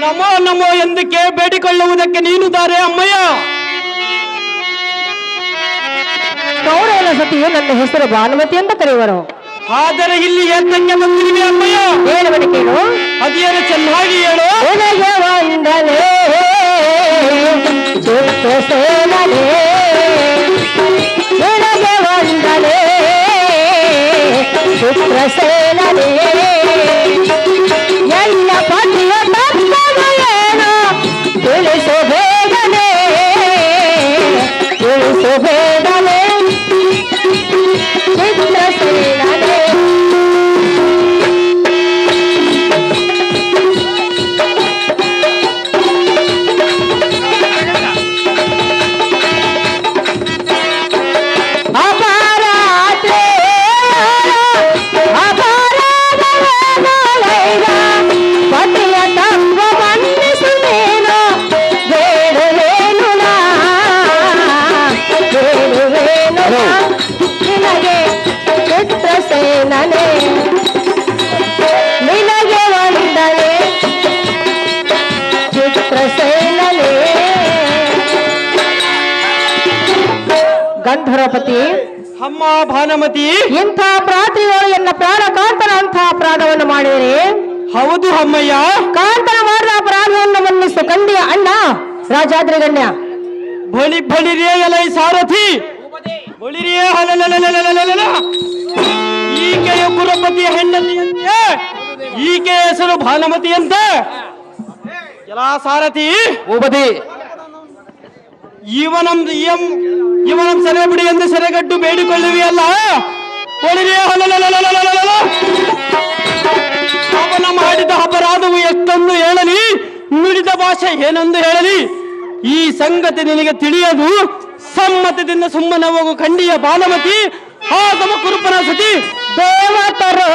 ನಮೋ ನಮೋ ಎಂದಕ್ಕೆ ಬೇಡಿಕೊಳ್ಳುವುದಕ್ಕೆ ನೀನು ದಾರೆ ಅಮ್ಮಯ್ಯ. ಕೌರವನ ಸತಿಯು ನನ್ನ ಹೆಸರು ಭಾನುಮತಿ ಅಂತ ಕರೆಯುವರು. ಆದರೆ ಇಲ್ಲಿ ಎತ್ತಕ್ಕೆ ಬಂದಿರುವೆ ಅಮ್ಮಯ್ಯ. ಹೇಳುವನು ಕೇಳು. ಅದೇನು ಚೆನ್ನಾಗಿ ಹೇಳು. ನಿನಗೆ ವಂದನೆ ಚಿತ್ರಸೇನನೇ, ನಿನಗೆ ವಂದನೆ ಚಿತ್ರಸೇನನೇ, ಎಲ್ಲ ಪತಿಯ ತತ್ವಗಳೇನು ತಿಳಿಸು ಬೇಗನೆ, ತಿಳಿಸು ಬೇಗನೆ ಚಿತ್ರಸೇನನೇ. ಗಂಧರ್ವಪತಿ, ಅಮ್ಮ ಭಾನುಮತಿ, ಇಂಥ ಅಪರಾಧಿಗಳು ಎನ್ನ ಪ್ರಾಣ ಕಾಂತನ ಅಂಥ ಅಪರಾಧವನ್ನು ಮಾಡಿದರೆ. ಹೌದು ಅಮ್ಮಯ್ಯ. ಕಾಂತನ ಮಾಡಿದ ಅಪರಾಧವನ್ನು ಮನ್ನಿಸು ಕಂಡಿಯ ಅಣ್ಣ ರಾಜಾದ್ರಿಗಣ್ಯ. ಬಳಿ ಬಳಿರೇ ಎಲೈ ಸಾರಥಿ, ಬಳಿರೇ ಹಲಲಲಲಲಲಲ. ಈಕೆಯ ಕುರಪತಿಯ ಹೆಂಡತಿಯಂತೆ, ಈಕೆ ಹೆಸರು ಭಾನುಮತಿಯಂತೆ. ಎಲ್ಲ ಸಾರಥಿ ಭೂಪತಿ, ಇವನಂ ಸೆರೆ ಬಿಡಿ ಎಂದು ಸೆರೆಗಟ್ಟು ಬೇಡಿಕೊಳ್ಳುವಿಯಲ್ಲ. ಅವನ ಮಾಡಿದ ಅಪರಾಧವು ಎಷ್ಟೊಂದು ಹೇಳಲಿ, ನುಡಿದ ಭಾಷೆ ಏನೆಂದು ಹೇಳಲಿ, ಈ ಸಂಗತಿ ನಿನಗೆ ತಿಳಿಯದು. ಸಮ್ಮತದಿಂದ ಸುಮ್ಮನೆ ಹೋಗು ಖಂಡಿಯ ಭಾನುಮತಿ. ಆ ತಮ್ಮ ಕುರುಪನ ಸತಿ ದೇವತರೋ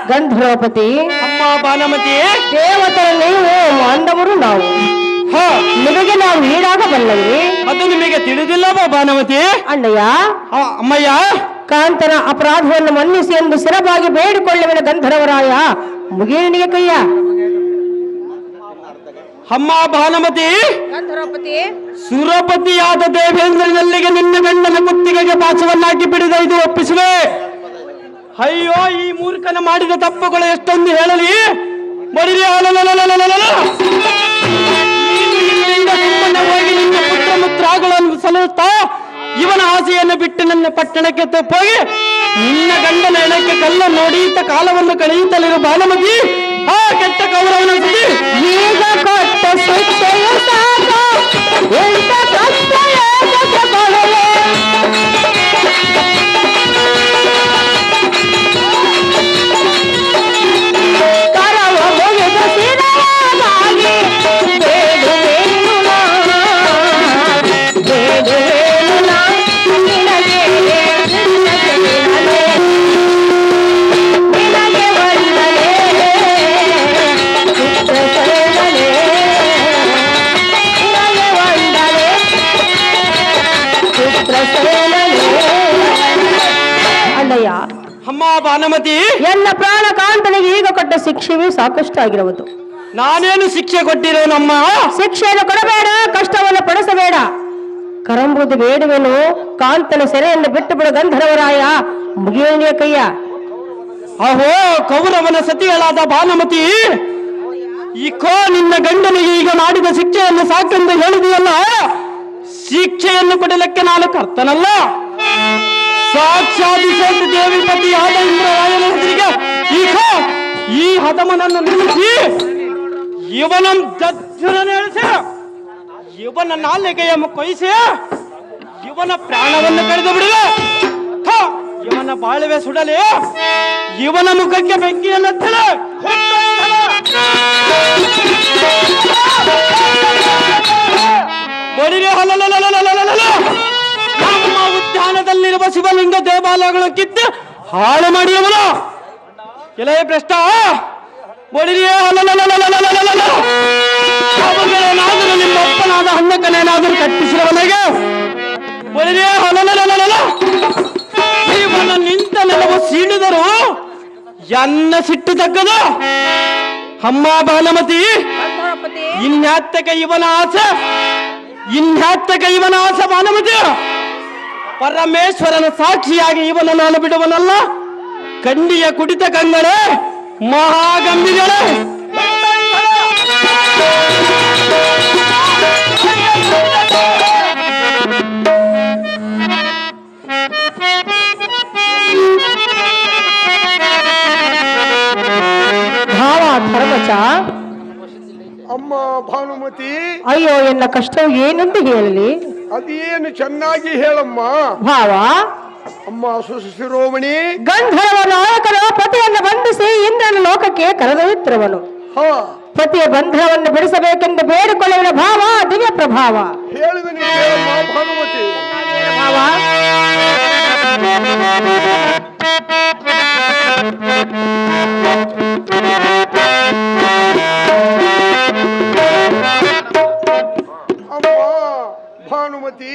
ಗಂಧರ್ವಪತಿ, ಅಮ್ಮ ಭಾನುಮತಿ, ದೇವತರ ನೀವು ಮಾಂಡವರು ನಾವು, ನಿಮಗೆ ನಾವು ಈಡಾಗಬಲ್ಲವೇ? ಅದು ನಿಮಗೆ ತಿಳಿದಿಲ್ಲವ ಭಾನುಮತಿ? ಅಣ್ಣಯ್ಯ, ಅಮ್ಮಯ್ಯ, ಕಾಂತನ ಅಪರಾಧವನ್ನು ಮನ್ನಿಸಿ ಎಂದು ಸ್ಥಿರವಾಗಿ ಬೇಡಿಕೊಳ್ಳುವ ಗಂಧರ್ವರಾಯ ಮುಗಿಯನಿಗೆ ಕೈಯ. ಅಮ್ಮ ಭಾನುಮತಿ, ಗಂಧರ್ವಪತಿ, ಸುರಪತಿಯಾದ ದೇವೇಂದ್ರನಲ್ಲಿಗೆ ನಿನ್ನ ಗಂಡನ ಕುತ್ತಿಗೆಗೆ ಪಾಶವನ್ನಾಕಿ ಬಿಡಿದ ಇದು ಒಪ್ಪಿಸುವೆ. ಅಯ್ಯೋ, ಈ ಮೂರ್ಖನ ಮಾಡಿದ ತಪ್ಪುಗಳು ಎಷ್ಟೊಂದು ಹೇಳಲಿ. ಬಡಿರಿ ನೀನು ಇಲ್ಲಿಂದ ಸುಮ್ಮನೆ ಹೋಗಿ ನಿನ್ನ ಪುತ್ರ ಮುತ್ರಾಗಳನ್ನು ಸಲುತ್ತಾ ಇವನ ಆಸೆಯನ್ನು ಬಿಟ್ಟು ನನ್ನ ಪಟ್ಟಣಕ್ಕೆ ತಪ್ಪೋಗಿ ನಿನ್ನ ಗಂಡನ ಎಣಕ್ಕೆ ಕಲ್ಲ ನೋಡಿಯುತ್ತ ಕಾಲವನ್ನು ಕಳೆಯುತ್ತಲಿರುವ ಭಾನುಮತಿ. ಆ ಕೆಟ್ಟ ಕೌರವನ ಸುದ್ದಿ ಈಗ ಕೊಟ್ಟ ಶಿಕ್ಷೆಯು ಸಾಕು, ಎಂತ ಕಷ್ಟ ಏಕೆ ಕೊಡಲೆ? ಕರವ ಮುಗಿದ ಶಿರವಾಗಿ ಬೇಡುವೆನು ನಾ, ಬೇಡುವೆನು ನಾ ನಿನಗೆ, ನಿನಗೆ ವಂದನೆ ಚಿತ್ರಸೇನನೇ, ನಿನಗೆ ವಂದನೆ ಚಿತ್ರಸೇನನೇ. ಅಣ್ಣಯ್ಯ, ಅಮ್ಮ ಭಾನುಮತಿ, ಎಲ್ಲ ಪ್ರಾಣ ಕಾಂತನಿಗೆ ಈಗ ಕೊಟ್ಟ ಶಿಕ್ಷೆಯೂ ಸಾಕಷ್ಟು ಆಗಿರುವುದು. ನಾನೇನು ಶಿಕ್ಷೆ ಕೊಟ್ಟಿರೋನಮ್ಮ? ಶಿಕ್ಷೆಯನ್ನು ಕೊಡಬೇಡ, ಕಷ್ಟವನ್ನು ಪಡಿಸಬೇಡ, ಕರಂಬುದು ಬೇಡುವೆನು. ಕಾಂತನ ಸೆರೆಯನ್ನು ಬಿಟ್ಟು ಬಿಡು ಗಂಧರ್ವರಾಯ ಮುಗಿಯನಿಯ ಕೈಯ. ಅಹೋ ಕೌರವನ ಸತಿಗಳಾದ ಭಾನುಮತಿ, ಈಕೋ ನಿನ್ನ ಗಂಡನಿಗೆ ಈಗ ಮಾಡಿದ ಶಿಕ್ಷೆಯನ್ನು ಸಾಕೆಂದು ಹೇಳಿದೆಯಲ್ಲ. ಶಿಕ್ಷೆಯನ್ನು ಕೊಡಲಿಕ್ಕೆ ನಾನು ಕರ್ತನಲ್ಲ, ಸಾಕ್ಷಾತ್ ದೇವಿಪತಿಯಾದ ಇಂದ್ರರಾಯನ ಹೆಸರಿಗೆ ಈಕೋ ಈ ಹದಮನನ್ನು ನಿಲ್ಲಿಸಿ ಇವನ ದಜ್ಜನೆಳಿಸಿ ಇವನ ನಾಲಿಗೆಯ ಕೊಯ್ಸಿ ಇವನ ಪ್ರಾಣವನ್ನು ಕಳೆದು ಬಿಡುವೆ. ಬಾಳುವೆ ಸುಡಲಿ, ಇವನ ಮುಖಕ್ಕೆ ಬೆಂಕಿಯನ್ನು ಹಚ್ಚಲು. ಬಡಿರೆ ನಮ್ಮ ಉದ್ಯಾನದಲ್ಲಿರುವ ಶಿವಲಿಂಗ ದೇವಾಲಯಗಳು ಕಿತ್ತು ಹಾಳು ಮಾಡಿಯವನು ಕೆಲವೇ ಭ್ರಷ್ಟ. ಬಡಿರೆ ಅವುಗಳೇನಾದರೂ ನಿಮ್ಮ ಅಪ್ಪನಾದ ಹಣ್ಣಕ್ಕನೇನಾದರೂ ಕಟ್ಟಿಸಿರುವವನಿಗೆ ಬಡಿರೆ ಇವನ ನಿಂತ ನೆಲವು ಸೀಳಿದರು ಎನ್ನ ಸಿಟ್ಟು ತಕ್ಕದು. ಅಮ್ಮ ಬಾಲಮತಿ, ಇನ್ಯಾತ್ತಕ್ಕೆ ಇವನ ಆಸೆ ಬಾಲಮತಿ. ಪರಮೇಶ್ವರನ ಸಾಕ್ಷಿಯಾಗಿ ಇವನ ನಾನು ಬಿಡುವನಲ್ಲ. ಕಂಡಿಯ ಕುಡಿತ ಕಂಗಳೆ ಮಹಾಗಂಬಿಗಳೇ. ಧರ್ಮಚ, ಅಮ್ಮ ಭಾನುಮತಿ, ಅಯ್ಯೋ ಎನ್ನ ಕಷ್ಟವು ಏನೆಂದು ಹೇಳಲಿ? ಅದೇನು ಚೆನ್ನಾಗಿ ಹೇಳಮ್ಮ. ಭಾವ, ಅಮ್ಮ ಶಿರೋಮಣಿ, ಗಂಧರ್ವ ನಾಯಕನ ಪತಿಯನ್ನು ಬಂಧಿಸಿ ಇಂದ್ರನ ಲೋಕಕ್ಕೆ ಕರೆದೊಯ್ಯುತ್ತಿರುವನು. ಹಾ, ಪತಿಯ ಬಂಧನವನ್ನು ಬಿಡಿಸಬೇಕೆಂದು ಬೇಡಿಕೊಳ್ಳುವ ಭಾವ ದಿವ್ಯ ಪ್ರಭಾವ. ಹೇಳುವೆನು ಕೇಳಮ್ಮ ಭಾನುಮತಿ. ಭಾವ, ಅಮ್ಮ ಭಾನುಮತಿ,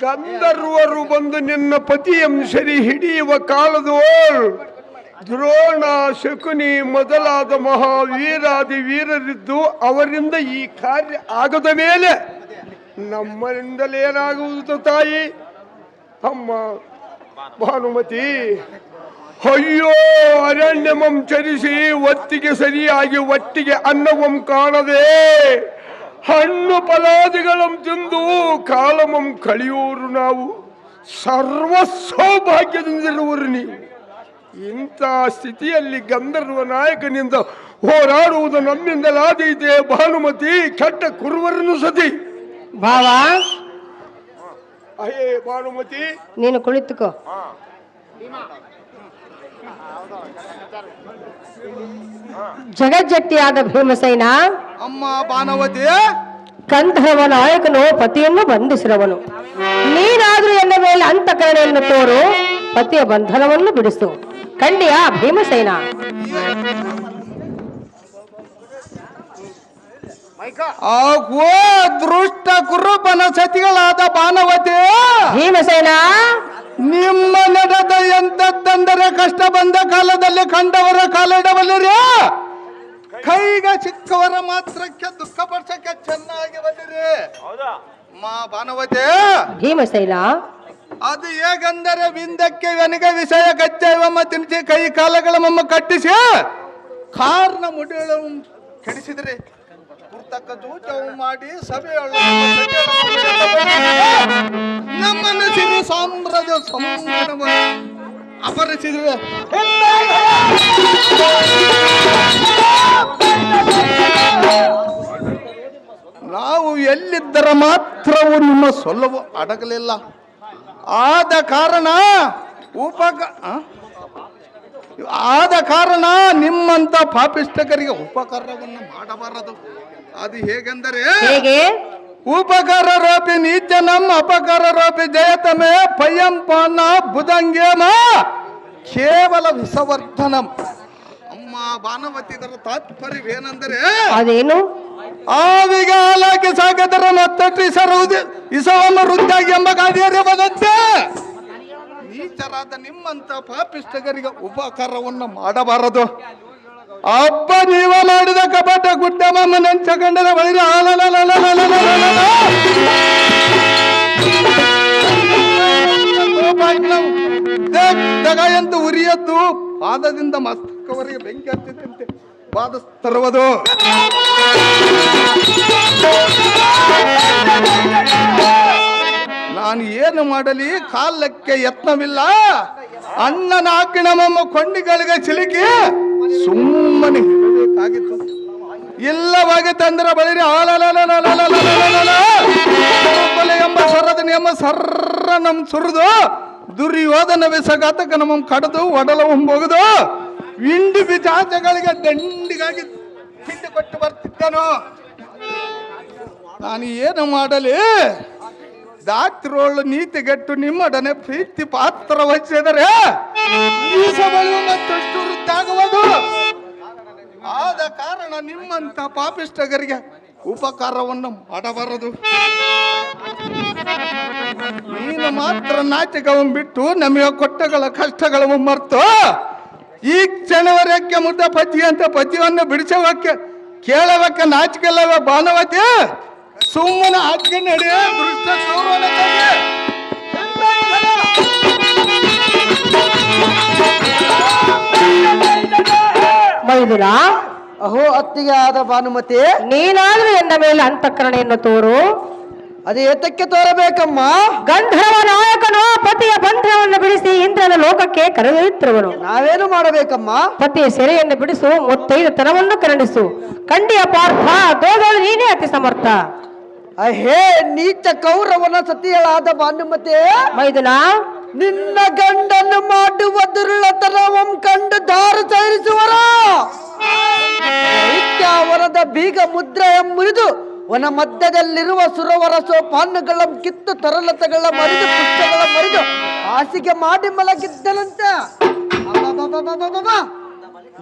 ಗಂಧರ್ವರು ಬಂದು ನಿನ್ನ ಪತಿಯನ್ನು ಸರಿ ಹಿಡಿಯುವ ಕಾಲದೋಳ್ ದ್ರೋಣ, ಶಕುನಿ ಮೊದಲಾದ ಮಹಾವೀರಾದಿ ವೀರರಿದ್ದು ಅವರಿಂದ ಈ ಕಾರ್ಯ ಆಗದ ಮೇಲೆ ನಮ್ಮರಿಂದಲೇನಾಗುವುದು ತಾಯಿ? ಅಮ್ಮ ಭಾನುಮತಿ, ಅಯ್ಯೋ ಅರಣ್ಯಮಂ ಚರಿಸಿ ಒತ್ತಿಗೆ ಸರಿಯಾಗಿ ಒಟ್ಟಿಗೆ ಅನ್ನವಂ ಕಾಣದೆ ಹಣ್ಣು ಫಲಾದಿಗಳಂ ತಿಂದು ಕಾಲಮಂ ಕಳೆಯೋರು ನಾವು. ಸರ್ವ ಸೌಭಾಗ್ಯದಿಂದಿರುವರು ನೀವು. ಇಂಥ ಸ್ಥಿತಿಯಲ್ಲಿ ಗಂಧರ್ವ ನಾಯಕನಿಂದ ಹೋರಾಡುವುದು ನಮ್ಮಿಂದಲಾದೀತೆ ಭಾನುಮತಿ. ಕೆಟ್ಟ ಕುರುವರನ್ನು ಸತಿ. ಭಾವ, ಅಹೇ ಭಾನುಮತಿ, ನೀನು ಕುಳಿತುಕೋ. ಜಗಜ್ಜಟ್ಟಿಯಾದ ಭೀಮಸೇನ, ಅಮ್ಮ ಭಾನುಮತಿ, ಗಂಧರ್ವ ನಾಯಕನು ಪತಿಯನ್ನು ಬಂಧಿಸಿರುವನು. ನೀನಾದ್ರೂ ಎನ್ನ ಮೇಲೆ ಅಂತಃಕರಣೆಯನ್ನು ತೋರು, ಪತಿಯ ಬಂಧನವನ್ನು ಬಿಡಿಸು. ಕಂಡಿಯ ಭೀಮಸೇನ? ಆಗೋ ದೃಷ್ಟ ಕುರುಬನ ಸತಿಗಳಾದ ಭಾನುಮತಿ, ಭೀಮಸೇನ, ನಿಮ್ಮ ನಡೆದ ಎಂತದ್ದಂದರೆ ಕಷ್ಟ ಬಂದ ಕಾಲದಲ್ಲಿ ಕಂಡವರ ಕಾಲಿಡಬಲ್ಲಿರಿ, ಕೈಗ ಸಿಕ್ಕವರ ಮಾತ್ರಕ್ಕೆ ದುಃಖ ಪಡಿಸಕ್ಕೆ ಚೆನ್ನಾಗಿ ಬಂದಿರಿ. ಮಾ ಭಾನುಮತಿ, ಭೀಮಸೇನ, ಅದು ಹೇಗೆಂದರೆ ವಿಂದಕ್ಕೆ ಇವನಿಗೆ ವಿಷಯ ಗಚ್ಚವಮ್ಮ ತಿನ್ನಿಸಿ ಕೈ ಕಾಲಗಳ ಮಮ್ಮ ಕಟ್ಟಿಸಿ ಕಾರ್ನ ಮುಡಿಗಳನ್ನು ಕೆಡಿಸಿದ್ರಿ. ಪುಸ್ತಕ ಜೂಜವು ಮಾಡಿ ಸಭೆಯೊಳ ನಮ್ಮನ್ನು ಸಿರಿ ಸಾಮ್ರಾಜ್ಯ ಸಂಪೂರ್ಣವನ್ನು ಅಪಹರಿಸಿದ್ರೆ. ನಾವು ಎಲ್ಲಿದ್ದರ ಮಾತ್ರವು ನಿಮ್ಮ ಸೊಲ್ಲವು ಅಡಗಲಿಲ್ಲ. ಆದ ಕಾರಣ ನಿಮ್ಮಂತ ಪಾಪಿಷ್ಟಕರಿಗೆ ಉಪಕಾರವನ್ನು ಮಾಡಬಾರದು. ಅದು ಹೇಗೆಂದರೆ, ಹೇಗೆ? ಉಪಕಾರ ರೋಪಿ ನೀಚನಂ ಅಪಕಾರ ರೋಪಿ ಜಯತಮೇ ಪಯ್ಯಂಪಾನ ಬುದಂಗೇಮ ಕೇವಲ ವಿಸವರ್ಧನಂ. ಅಮ್ಮ ಭಾನುಮತಿದರ ತಾತ್ಪರ್ಯವೇನೆಂದರೆ, ಅದೇನು? ಆವಿಗೆ ಹಾಲಾಕಿ ಸಾಕಿದರ ಮತ್ತಷ್ಟು ಇಸವನ್ನು ವೃದ್ಧಾಗಿ ಎಂಬ ಗಾದಿಯರೇ ಬಂದಂತೆ ನೀಚರಾದ ನಿಮ್ಮಂತ ಪಾಪಿಷ್ಟಗರಿಗೆ ಉಪಕಾರವನ್ನು ಮಾಡಬಾರದು. ಅಬ್ಬ ನೀವ ಮಾಡಿದ ಕಪಟ ಗುಡ್ಡ ನೆಂಚಕೊಂಡರ ಬಳಿರ ದಗ ಎಂದು ಉರಿಯದ್ದು ಪಾದದಿಂದ ಮಸ್ತಕವರೆಗೆ ಬೆಂಕಿ ಹತ್ತಿದಂತೆ ಬಾಧಿಸ್ತರುವುದು. ನಾನು ಏನು ಮಾಡಲಿ, ಕಾಲಕ್ಕೆ ಯತ್ನವಿಲ್ಲ. ಅಣ್ಣನ ಆಜ್ಞೆನಮ್ಮ ಕೊಂಡಿಗಳಿಗೆ ಸಿಲುಕಿ ಸುಮ್ಮನೆ ಇರಬೇಕಾಗಿತ್ತು. ಇಲ್ಲವಾಗಿ ತಂದರ ಬಳಿರಿ ಎಂಬ ಸರದನಿ ಎಂಬ ಸರ್ರ ನಮ್ ಸುರಿದು ದುರ್ಯೋಧನ ವಿಸಘಾತಕ ನಮ್ಮ ಕಡದು ಒಡಲ ಹೊಂಬೋಗದು ವಿಂಡು ಬಿಚಾಚಗಳಿಗೆ ದಂಡಿಗಾಗಿ ತಿಂಡಿ ಕೊಟ್ಟು ಬರ್ತಿದ್ದನು. ನಾನು ಏನು ಮಾಡಲಿ? ದಾತ್ರೋಳು ನೀತಿಗೆಟ್ಟು ನಿಮ್ಮೊಡನೆ ಪ್ರೀತಿ ಪಾತ್ರ ವಹಿಸಿದರೆ ಮತ್ತಷ್ಟು ವೃದ್ಧಾಗುವುದು. ಆದ ಕಾರಣ ನಿಮ್ಮಂತ ಪಾಪಿಷ್ಟಗರಿಗೆ ಉಪಕಾರವನ್ನು ಮಾಡಬಾರದು. ನೀನು ಮಾತ್ರ ನಾಚಿಕವನ್ನು ಬಿಟ್ಟು ನಮಗೆ ಕೊಟ್ಟಗಳ ಕಷ್ಟಗಳನ್ನು ಮರ್ತು ಈ ಕ್ಷಣವರೆಕ್ಕೆ ಮುದ್ದ ಪತಿ ಅಂತ ಪತಿಯನ್ನು ಬಿಡಿಸೋಕೆ ಕೇಳಬೇಕ ನಾಚಿಕೆಲ್ಲವೇ ಭಾನುವತಿ. ಸುಮ್ಮನೆ ಆಚೆ ನಡೆ ದೃಷ್ಟ ಸೌರವನ ಮೈದುನ, ಅಹೋ ಅತ್ತಿಗೆ ಆದ ಭಾನುಮತಿ, ನೀನಾದ್ರೂ ಎಂದ ಮೇಲೆ ಅಂತಃಕರಣೆಯನ್ನು ತೋರು. ಅದು ಏತಕ್ಕೆ ತೋರಬೇಕಮ್ಮ? ಗಂಧರ್ವ ನಾಯಕನು ಪತಿಯ ಬಂಧನವನ್ನು ಬಿಡಿಸಿ ಇಂದ್ರನ ಲೋಕಕ್ಕೆ ಕರೆದೊಯ್ಯುತ್ತಿರುವನು. ನಾವೇನು ಮಾಡಬೇಕಮ್ಮ? ಪತಿಯ ಸೆರೆಯನ್ನು ಬಿಡಿಸು, ಮುತ್ತೈದ ತನವನ್ನು ಕರುಣಿಸು. ಖಂಡಿಯ ಪಾರ್ಥ, ದೋದಳು ನೀನೇ ಅತಿ ಸಮರ್ಥ. ಅಹೇ ನೀಚ ಕೌರವನ ಸತಿಯಳಾದ ಭಾನುಮತಿ, ಮೈದುನ, ನಿನ್ನ ಗಂಡನ್ನು ಮಾಡುವ ದುರ್ಲತನವಂ ಕಂಡು ದಾರು ಸೇರಿಸುವರ ಅವರದ ಬೀಗ ಮುದ್ರೆಯ ಮುರಿದು ವನ ಮಧ್ಯದಲ್ಲಿರುವ ಸುರವರ ಸೋಪಾನಗಳ ಕಿತ್ತು ತರಲತೆಗಳ ಮರಿದು ಪುಷ್ಟಗಳ ಮರಿದು ಹಾಸಿಗೆ ಮಾಡಿ ಮಲಗಿದ್ದನಂತೆ.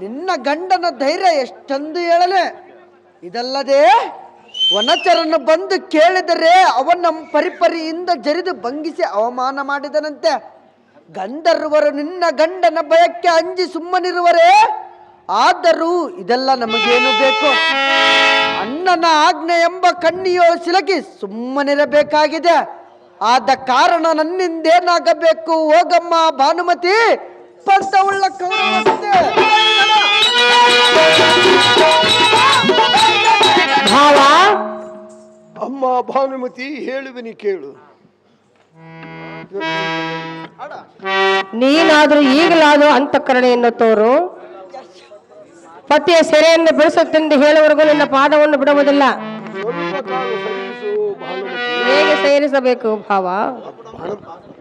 ನಿನ್ನ ಗಂಡನ ಧೈರ್ಯ ಎಷ್ಟೊಂದು ಹೇಳಲೆ. ಇದಲ್ಲದೆ ವನಚರನ್ನು ಬಂದು ಕೇಳಿದರೆ ಅವನ ಪರಿಪರಿಯಿಂದ ಜರಿದು ಭಂಗಿಸಿ ಅವಮಾನ ಮಾಡಿದನಂತೆ. ಗಂಧರ್ವರು ನಿನ್ನ ಗಂಡನ ಭಯಕ್ಕೆ ಅಂಜಿ ಸುಮ್ಮನಿರುವರೇ. ಆದರೂ ಇದೆಲ್ಲ ನಮಗೇನು ಬೇಕು? ಅಣ್ಣನ ಆಜ್ಞೆ ಎಂಬ ಕಣ್ಣಿಯೋಳು ಸಿಲಕಿ ಸುಮ್ಮನಿರಬೇಕಾಗಿದೆ. ಆದ ಕಾರಣ ನನ್ನಿಂದೇನಾಗಬೇಕು? ಹೋಗಮ್ಮ ಭಾನುಮತಿ, ಪಂಥವುಳ್ಳ ಕೌರವತೆ. ಭಾವ, ಅಮ್ಮ ಭಾನುಮತಿ, ಹೇಳುವಿನಿ ಕೇಳು. ನೀನಾದ್ರೂ ಈಗಲಾದ್ರೂ ಅಂತಃಕರಣೆಯನ್ನು ತೋರು. ಪತಿಯ ಸೆರೆಯನ್ನು ಬಿಡಿಸುತ್ತೆಂದು ಹೇಳುವವರೆಗೂ ನಿನ್ನ ಪಾದವನ್ನು ಬಿಡುವುದಿಲ್ಲ. ಸ್ವಲ್ಪ ಕಾಲ ಸಹಿಸು ಭಾನುಮತಿ. ಹೇಗೆ ಸೇರಿಸಬೇಕು ಭಾವ?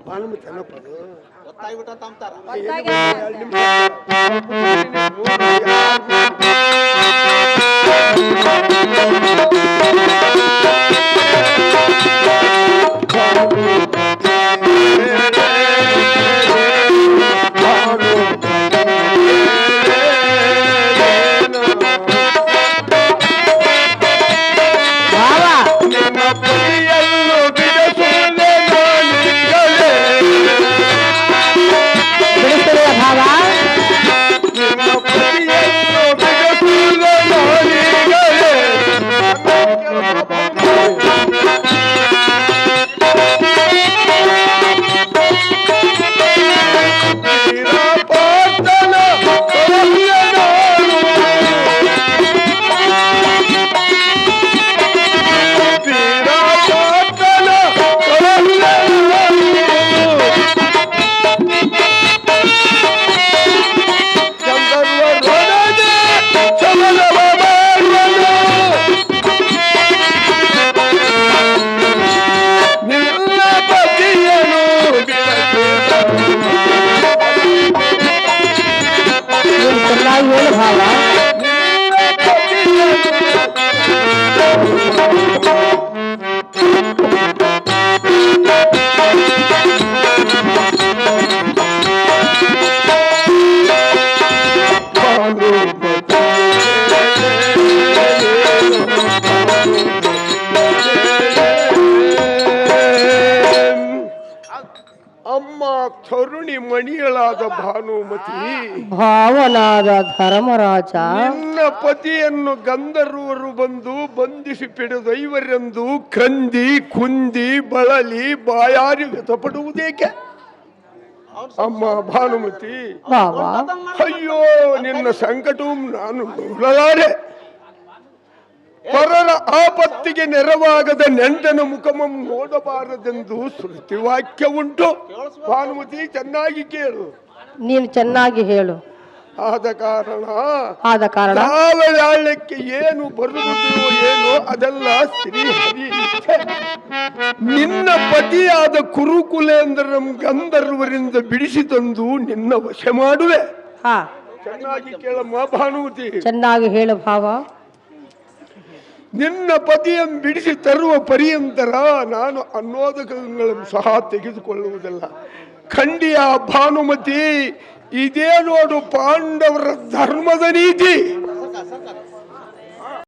ಭಾನುಮತಿ ಅನ್ನಪ್ಪದು ತರುಣಿ ಮಣಿಯಳಾದ ಭಾನುಮತಿ, ಭಾವನಾದ ಧರ್ಮರಾಜ, ನಿನ್ನ ಪತಿಯನ್ನು ಗಂಧರ್ವರು ಬಂದು ಬಂಧಿಸಿ ಪಿಡಿದೈವರೆಂದು ಕಂದಿ ಕುಂದಿ ಬಳಲಿ ಬಾಯಾರಿ ವ್ಯಥಪಡುವುದೇಕೆ? ಅಮ್ಮ ಭಾನುಮತಿ, ಅಯ್ಯೋ ನಿನ್ನ ಸಂಕಟವು ನಾನು ನೋಡಲಾರೆ. ಪರರ ಆಪತ್ತಿಗೆ ನೆರವಾಗದ ನೆಂಟನ ಮುಖಮಂ ನೋಡಬಾರದೆಂದು ಶ್ರುತಿ ವಾಕ್ಯ ಉಂಟು. ಭಾನುಮತಿ, ಚೆನ್ನಾಗಿ ಕೇಳು. ನೀನು ಚೆನ್ನಾಗಿ ಹೇಳು. ಆದ ಕಾರಣ ಕಾರಣ ವೇಳಕ್ಕೆ ಏನು ಬರುವುದೋ ಏನೋ ಅದೆಲ್ಲ ಶ್ರೀಹರಿ ಇಚ್ಛೆ. ನಿನ್ನ ಪತಿಯಾದ ಕುರುಕುಲೇಂದ್ರಂ ಗಂಧರ್ವರಿಂದ ಬಿಡಿಸಿ ತಂದು ನಿನ್ನ ವಶ ಮಾಡುವೆ. ಹಾ, ಚೆನ್ನಾಗಿ ಕೇಳಮ್ಮ ಭಾನುಮತಿ, ಚೆನ್ನಾಗಿ ಹೇಳು ಭಾವ. ನಿನ್ನ ಪತಿಯನ್ನು ಬಿಡಿಸಿ ತರುವ ಪರ್ಯಂತರ ನಾನು ಅನ್ನೋದಕಗಳನ್ನು ಸಹ ತೆಗೆದುಕೊಳ್ಳುವುದಿಲ್ಲ. ಖಂಡಿಯ ಭಾನುಮತಿ, ಇದೇ ನೋಡು ಪಾಂಡವರ ಧರ್ಮದ ನೀತಿ.